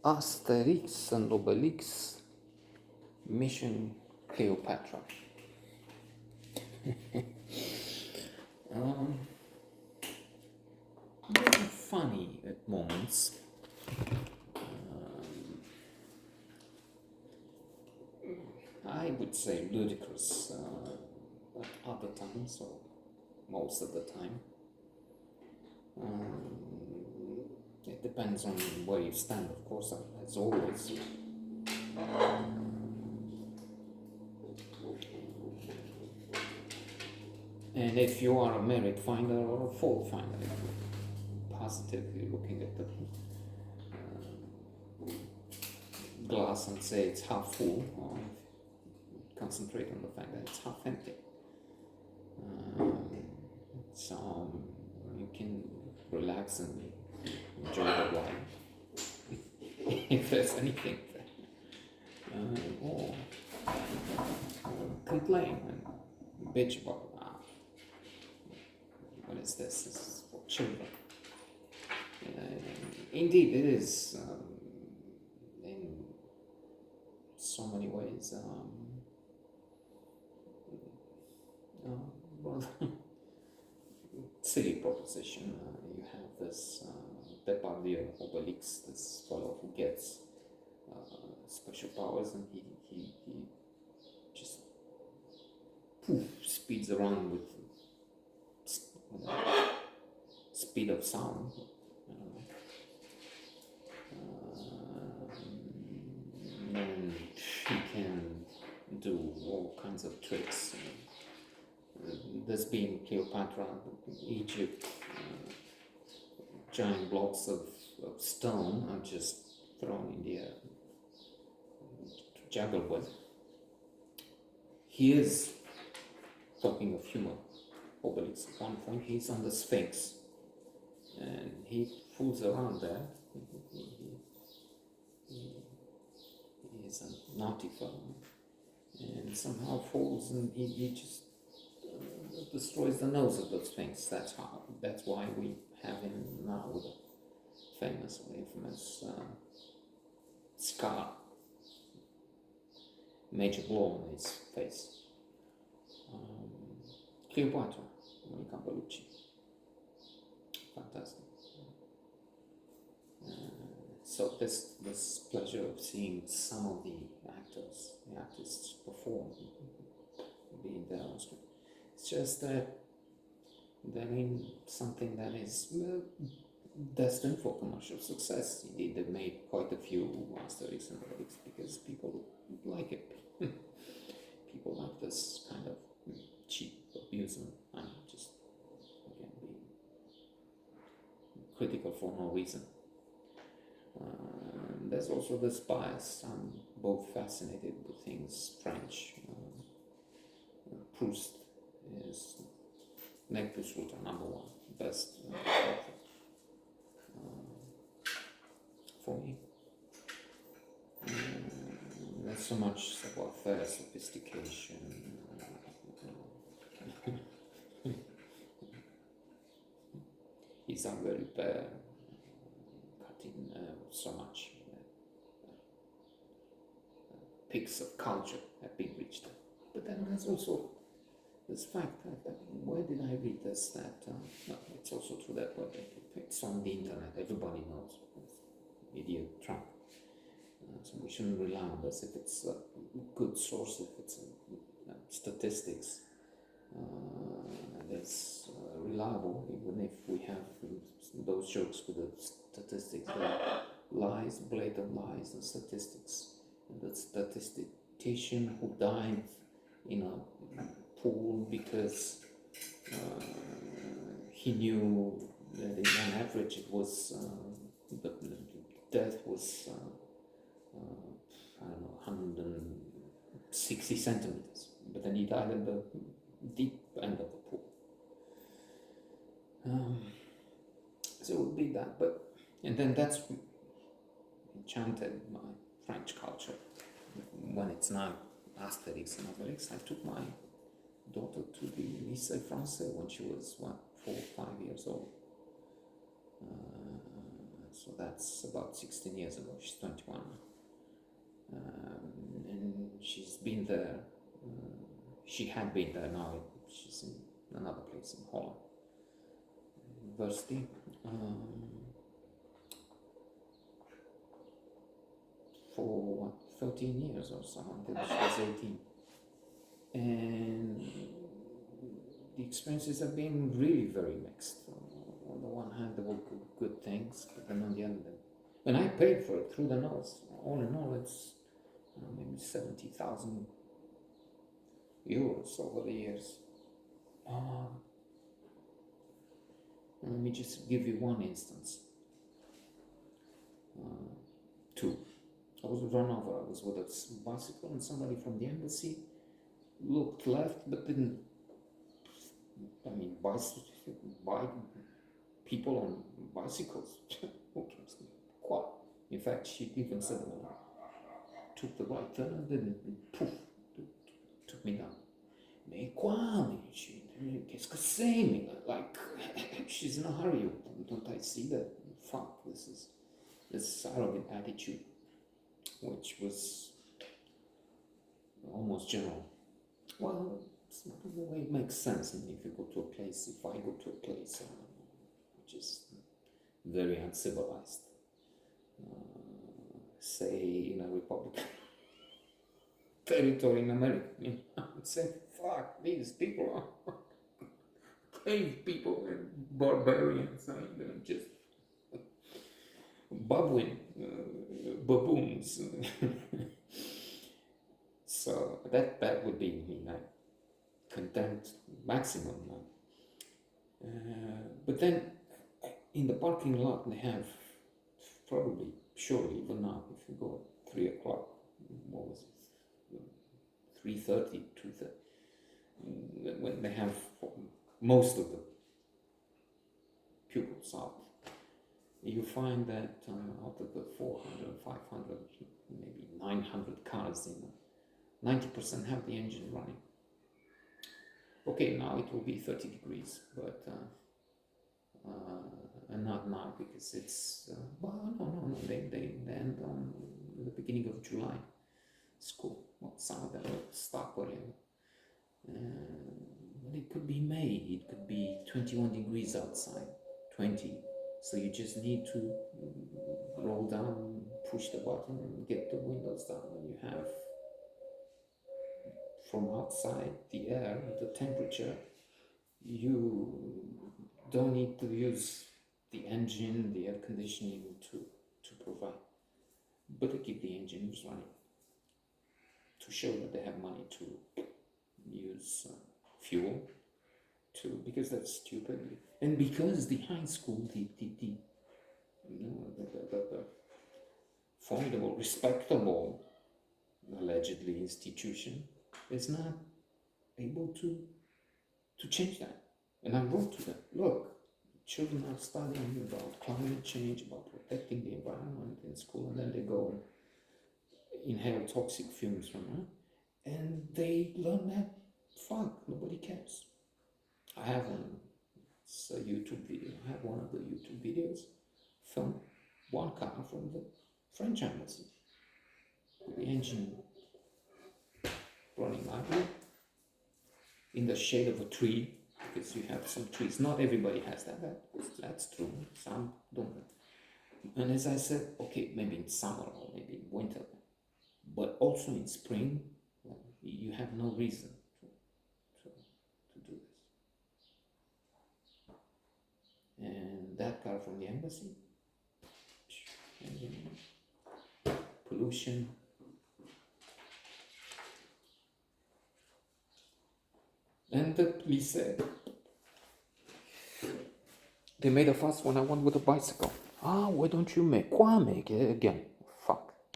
Asterix and Obelix Mission Cleopatra. um, Funny at moments. I would say ludicrous at other times, or most of the time. It depends on where you stand, of course, as always. And if you are a merit finder or a fault finder, if you're positively looking at the glass and say it's half full, or concentrate on the fact that it's half empty. So you can relax and enjoy the wine, if there's anything there. Or complain and bitch about, what is this? This is for children. Indeed, it is, in so many ways, rather silly proposition. You have this Depardieu Obelix, this fellow who gets special powers, and he just poof, speeds around with speed of sound. And he can do all kinds of tricks. This being Cleopatra, Egypt, giant blocks of stone are just thrown in the air to juggle with. He is, talking of humor, Obelix, at one point he's on the Sphinx and he fools around there. He is a naughty fellow and somehow falls and he just destroys the nose of the Sphinx. That's why we have him now with a famous or infamous scar, major blow on his face. Cleopatra, Monica Bellucci, fantastic. So this pleasure of seeing some of the artists perform, being there on screen. It's just that they're in something that is destined for commercial success. Indeed, they've made quite a few Asterix and Obelix because people like it. People like this kind of cheap amusement. I'm just, again, being critical for no reason. There's also this bias. I'm both fascinated with things French. Proust is Nec plus ultra, number one, best for me. There's so much savoir-faire, sophistication. He's very cutting so much. Peaks of culture have been reached. But then there's also this fact that, where did I read this? That no, it's also true that it's on the internet. Everybody knows. Idiot Trump. So we shouldn't rely on this. If it's a good source, if it's statistics, that's reliable. Even if we have those jokes with the statistics, they're lies, blatant lies, and statistics. And the statistician who died in a pool because he knew that on average it was the death was I don't know, 160 centimeters, but then he died at the deep end of the pool. So it would be that, and then that's enchanted my French culture. When it's now Asterix and Obelix, I took my daughter to the Lycée Français when she was 4 or 5 years old. So that's about 16 years ago. She's 21. And she's been there. She had been there, now she's in another place in Holland. University. For 13 years or so, until she was 18. And the experiences have been really very mixed. On the one hand, there were good things, but then on the other, and I paid for it through the nose. All in all, it's maybe 70,000 euros over the years. Let me just give you one instance. Two. I was run over. I was with a bicycle, and somebody from the embassy looked left but didn't. I mean, people on bicycles. What? In fact, she even said, took the right turn and then poof, took me down. Mais quoi? Qu'est-ce que c'est? Like, she's in a hurry. Don't I see that? Fuck, this arrogant attitude, which was almost general. Well, it's not the way it makes sense. I mean, if you go to a place, if I go to a place which is very uncivilized, say in a Republican territory in America, I would say, fuck, these people are cave people and barbarians, and just baboons. So that would be contempt maximum. But then in the parking lot they have surely even now, if you go at 3 o'clock, what was it, 3:30, 2:30, when they have most of the pupils out, you find that out of the 400, 500, maybe 900 cars in 90% have the engine running. Okay, now it will be 30 degrees, but and not now, because it's no, they end on the beginning of July. School. Well, some of them will stop earlier. But it could be May. It could be 21 degrees outside. 20. So you just need to roll down, push the button, and get the windows down, and you have from outside the air, the temperature. You don't need to use the engine, the air conditioning to provide, but to keep the engines running, to show that they have money to use fuel, because that's stupid, and because the high school, the formidable, respectable, allegedly institution, is not able to change that. And I wrote to them, look, children are studying about climate change, about protecting the environment in school, and then they go and inhale toxic fumes from it, and they learn that, fuck, nobody cares. I have it's a YouTube video. I have one of the YouTube videos from one car from the French embassy, with the engine running idle in the shade of a tree, because you have some trees. Not everybody has that. That's true. Some don't. And as I said, okay, maybe in summer or maybe in winter, but also in spring, you have no reason to do this. And that car from the embassy, and, pollution. And the police said, they made a fuss when I went with a bicycle. Why don't you make it again?